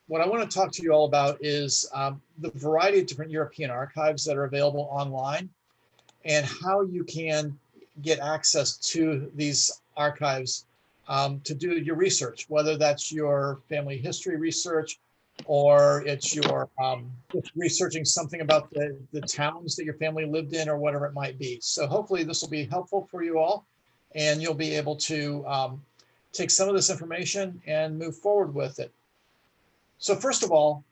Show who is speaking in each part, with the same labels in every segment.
Speaker 1: what I want to talk to you all about is the variety of different European archives that are available online and how you can get access to these archives to do your research, whether that's your family history research or it's your it's researching something about the towns that your family lived in or whatever it might be. So hopefully this will be helpful for you all and you'll be able to take some of this information and move forward with it. So first of all,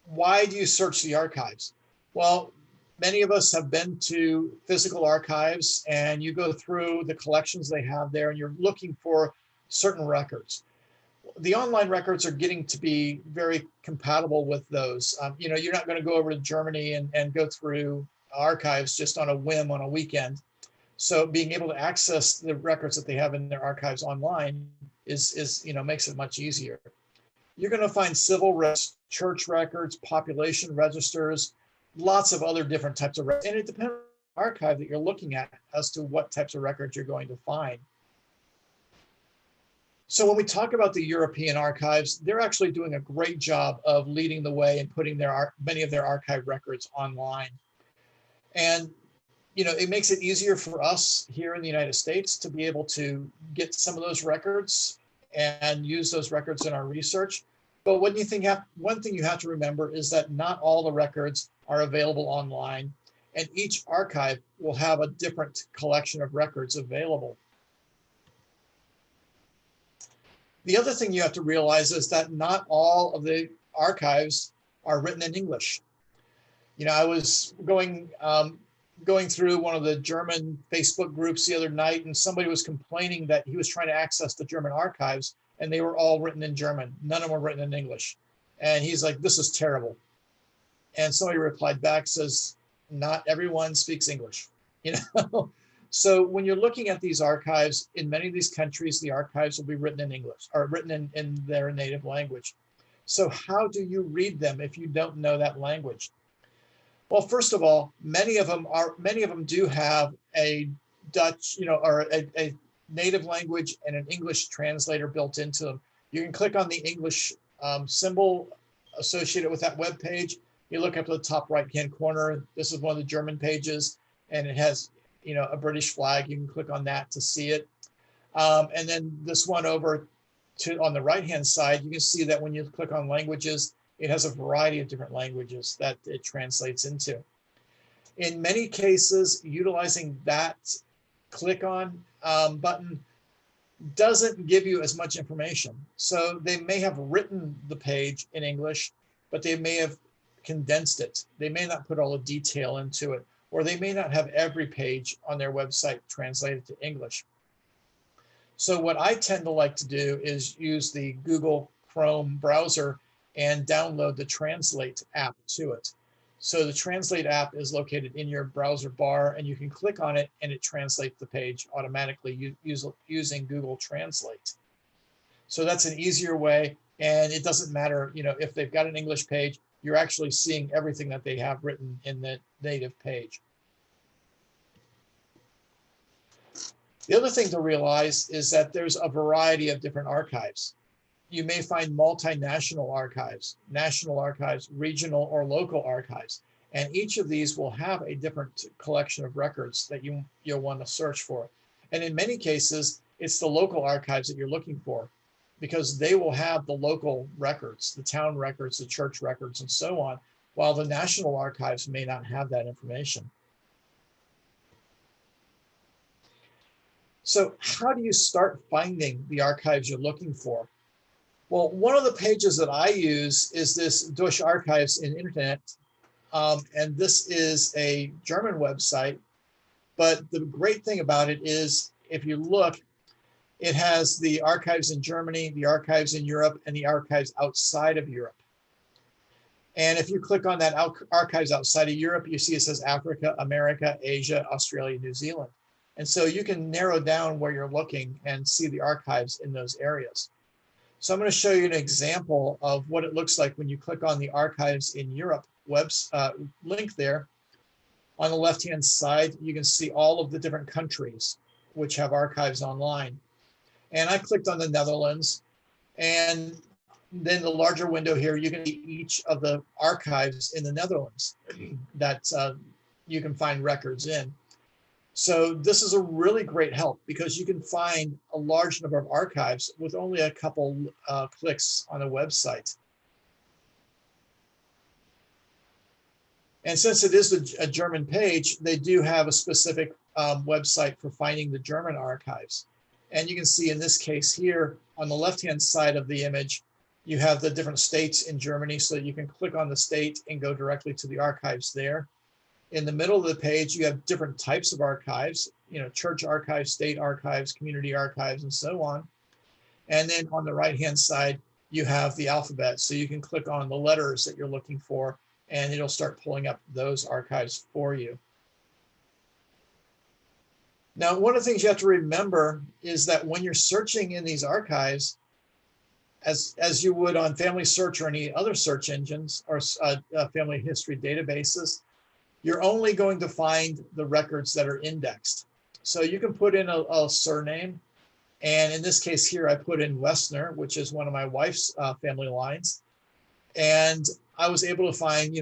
Speaker 1: why do you search the archives? Well, many of us have been to physical archives and you go through the collections they have there and you're looking for certain records. The online records are getting to be very compatible with those. You're not going to go over to Germany and go through archives just on a whim on a weekend. So being able to access the records that they have in their archives online is makes it much easier. You're going to find civil records, church records, population registers, lots of other different types of records. And it depends on the archive that you're looking at as to what types of records you're going to find. So when we talk about the European archives, they're actually doing a great job of leading the way and putting many of their archive records online. And it makes it easier for us here in the United States to be able to get some of those records and use those records in our research. But one thing you have to remember is that not all the records are available online, and each archive will have a different collection of records available. The other thing you have to realize is that not all of the archives are written in English. I was going through one of the German Facebook groups the other night, and somebody was complaining that he was trying to access the German archives and they were all written in German. None of them were written in English. And he's like, this is terrible. And somebody replied back, says, not everyone speaks English. So when you're looking at these archives, in many of these countries, the archives will be written in English or written in their native language. So how do you read them if you don't know that language? Well, first of all, many of them do have a Dutch, or a native language and an English translator built into them. You can click on the English symbol associated with that web page. You look up to the top right-hand corner. This is one of the German pages, and it has, a British flag. You can click on that to see it. And then this one over on the right-hand side, you can see that when you click on languages, it has a variety of different languages that it translates into. In many cases, utilizing that click on button doesn't give you as much information. So they may have written the page in English, but they may have condensed it. They may not put all the detail into it, or they may not have every page on their website translated to English. So what I tend to like to do is use the Google Chrome browser and download the Translate app to it. So the Translate app is located in your browser bar, and you can click on it and it translates the page automatically using Google Translate. So that's an easier way, and it doesn't matter, if they've got an English page, you're actually seeing everything that they have written in the native page. The other thing to realize is that there's a variety of different archives. You may find multinational archives, national archives, regional or local archives, and each of these will have a different collection of records that you'll want to search for. And in many cases, it's the local archives that you're looking for, because they will have the local records, the town records, the church records, and so on, while the national archives may not have that information. So how do you start finding the archives you're looking for? Well, one of the pages that I use is this Deutsche Archives in Internet, and this is a German website. But the great thing about it is, if you look, it has the archives in Germany, the archives in Europe, and the archives outside of Europe. And if you click on that archives outside of Europe, you see it says Africa, America, Asia, Australia, New Zealand. And so you can narrow down where you're looking and see the archives in those areas. So I'm going to show you an example of what it looks like when you click on the Archives in Europe link there. On the left-hand side, you can see all of the different countries which have archives online. And I clicked on the Netherlands, and then the larger window here, you can see each of the archives in the Netherlands that you can find records in. So this is a really great help because you can find a large number of archives with only a couple clicks on a website. And since it is a German page, they do have a specific website for finding the German archives. And you can see in this case here, on the left-hand side of the image, you have the different states in Germany, so that you can click on the state and go directly to the archives there. In the middle of the page, you have different types of archives, church archives, state archives, community archives, and so on. And then on the right-hand side, you have the alphabet. So you can click on the letters that you're looking for, and it'll start pulling up those archives for you. Now, one of the things you have to remember is that when you're searching in these archives, as you would on Family Search or any other search engines or family history databases, you're only going to find the records that are indexed. So you can put in a surname. And in this case here, I put in Westner, which is one of my wife's family lines. And I was able to find,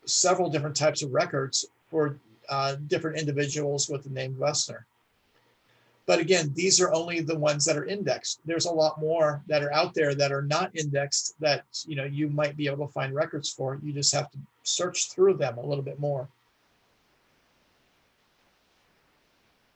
Speaker 1: several different types of records for different individuals with the name Westner. But again, these are only the ones that are indexed. There's a lot more that are out there that are not indexed that, you might be able to find records for. You just have to search through them a little bit more.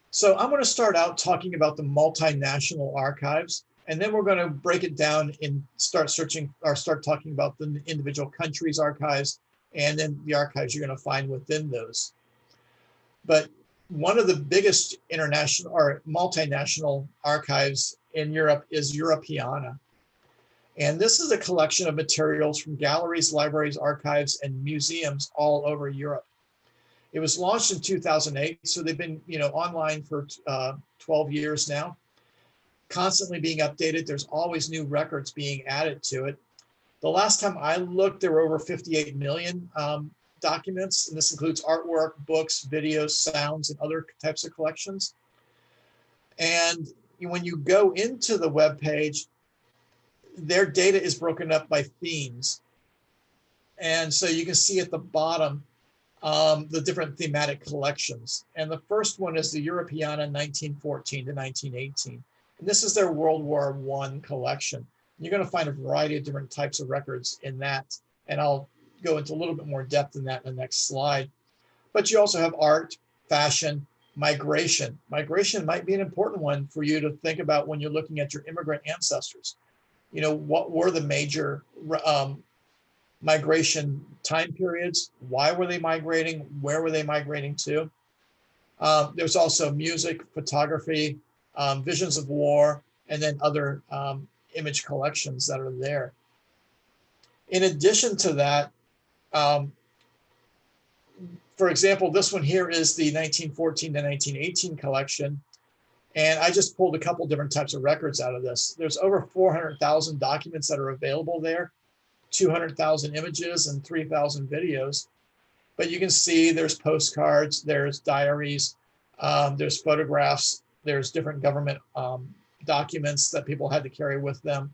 Speaker 1: So I'm going to start out talking about the multinational archives, and then we're going to break it down and start talking about the individual countries' archives, and then the archives you're going to find within those. But one of the biggest international or multinational archives in Europe is Europeana. And this is a collection of materials from galleries, libraries, archives, and museums all over Europe. It was launched in 2008, so they've been, online for 12 years now, constantly being updated. There's always new records being added to it. The last time I looked, there were over 58 million documents, and this includes artwork, books, videos, sounds, and other types of collections. And when you go into the web page, their data is broken up by themes. And so you can see at the bottom the different thematic collections. And the first one is the Europeana 1914 to 1918. And this is their World War I collection. You're going to find a variety of different types of records in that. And I'll go into a little bit more depth in that in the next slide. But you also have art, fashion, migration. Migration might be an important one for you to think about when you're looking at your immigrant ancestors. What were the major migration time periods? Why were they migrating? Where were they migrating to? There's also music, photography, visions of war, and then other image collections that are there. In addition to that, for example, this one here is the 1914 to 1918 collection. And I just pulled a couple different types of records out of this. There's over 400,000 documents that are available there, 200,000 images and 3,000 videos. But you can see there's postcards, there's diaries, there's photographs, there's different government documents that people had to carry with them.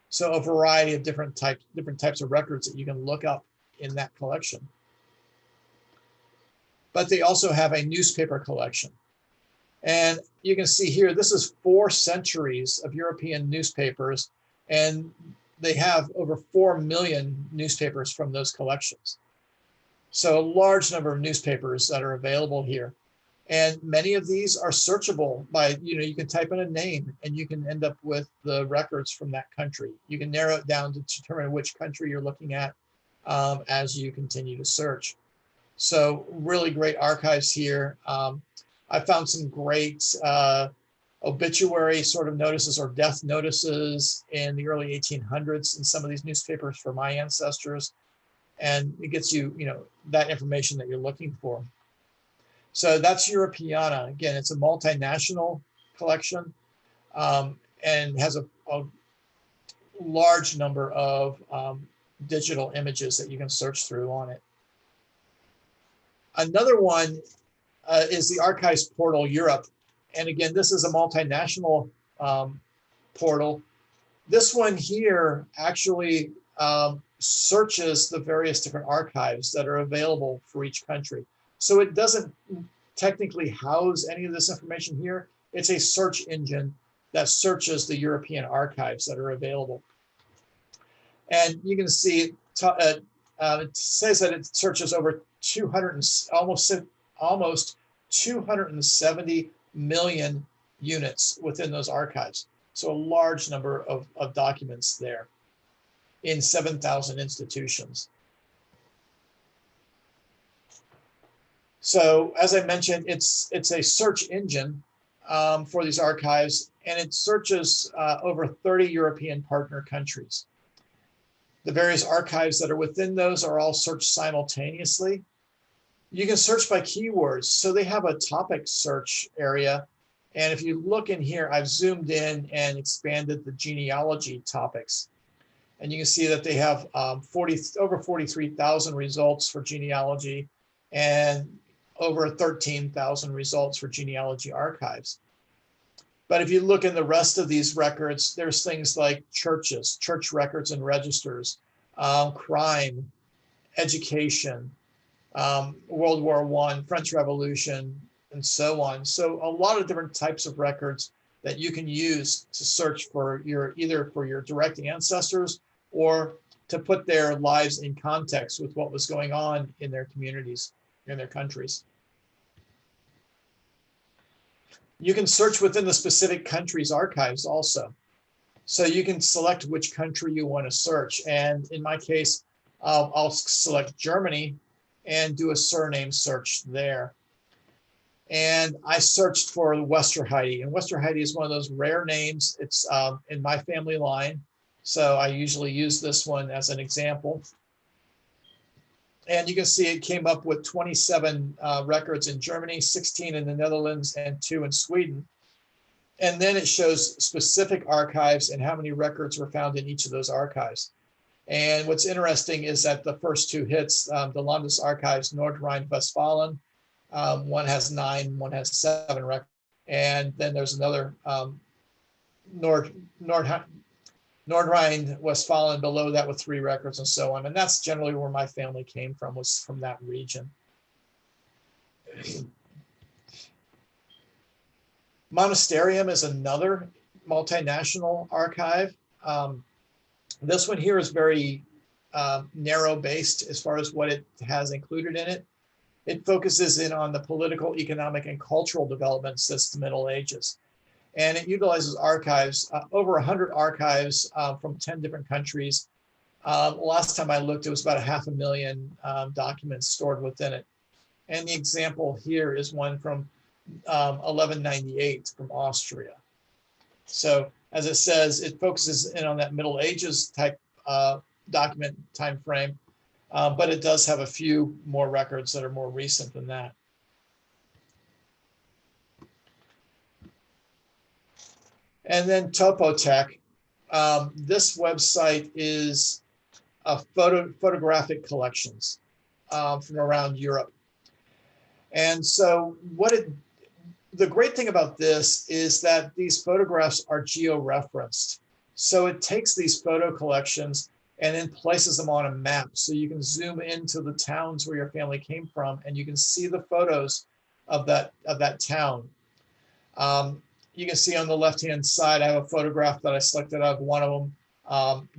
Speaker 1: So a variety of different types of records that you can look up in that collection. But they also have a newspaper collection. And you can see here, this is 4 centuries of European newspapers, and they have over 4 million newspapers from those collections. So a large number of newspapers that are available here. And many of these are searchable by, you can type in a name and you can end up with the records from that country. You can narrow it down to determine which country you're looking at as you continue to search. So really great archives here. I found some great obituary sort of notices or death notices in the early 1800s in some of these newspapers for my ancestors. And it gets you, that information that you're looking for. So that's Europeana. Again, it's a multinational collection and has a large number of digital images that you can search through on it. Another one is the Archives Portal Europe. And again, this is a multinational portal This one here actually searches the various different archives that are available for each country. So it doesn't technically house any of this information here. It's a search engine that searches the European archives that are available. And you can see it says that it searches over 200 almost 270 million units within those archives. So a large number of documents there in 7,000 institutions. So as I mentioned, it's a search engine for these archives, and it searches over 30 European partner countries. The various archives that are within those are all searched simultaneously. You can search by keywords. So they have a topic search area. And if you look in here, I've zoomed in and expanded the genealogy topics. And you can see that they have over 43,000 results for genealogy and over 13,000 results for genealogy archives. But if you look in the rest of these records, there's things like churches, church records and registers, crime, education, World War I, French Revolution, and so on. So a lot of different types of records that you can use to search for either for your direct ancestors or to put their lives in context with what was going on in their communities, in their countries. You can search within the specific country's archives also. So you can select which country you want to search. And in my case, I'll select Germany and do a surname search there. And I searched for Westerheide. And Westerheide is one of those rare names. It's in my family line. So I usually use this one as an example. And you can see it came up with 27 records in Germany, 16 in the Netherlands, and 2 in Sweden. And then it shows specific archives and how many records were found in each of those archives. And what's interesting is that the first 2 hits, the Landesarchives Nordrhein-Westfalen, one has 9, one has 7 records. And then there's another Nordrhein-Westfalen below that with 3 records and so on. And that's generally where my family came from, was from that region. Monasterium is another multinational archive. This one here is very narrow based as far as what it has included in it. It focuses in on the political, economic, and cultural development since the Middle Ages. And it utilizes archives, over 100 archives from 10 different countries. Last time I looked, it was about 500,000 documents stored within it. And the example here is one from 1198 from Austria. So as it says, it focuses in on that Middle Ages type document time frame, but it does have a few more records that are more recent than that. And then Toppotech. This website is photographic collections from around Europe. And so the great thing about this is that these photographs are geo-referenced. So it takes these photo collections and then places them on a map. So you can zoom into the towns where your family came from and you can see the photos of that town. You can see on the left-hand side, I have a photograph that I selected out of one of them.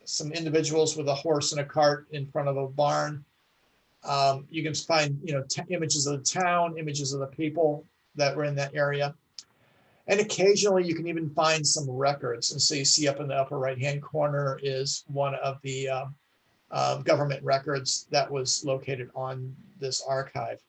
Speaker 1: Some individuals with a horse and a cart in front of a barn. You can find, images of the town, images of the people that were in that area. And occasionally you can even find some records. And so you see up in the upper right-hand corner is one of the government records that was located on this archive.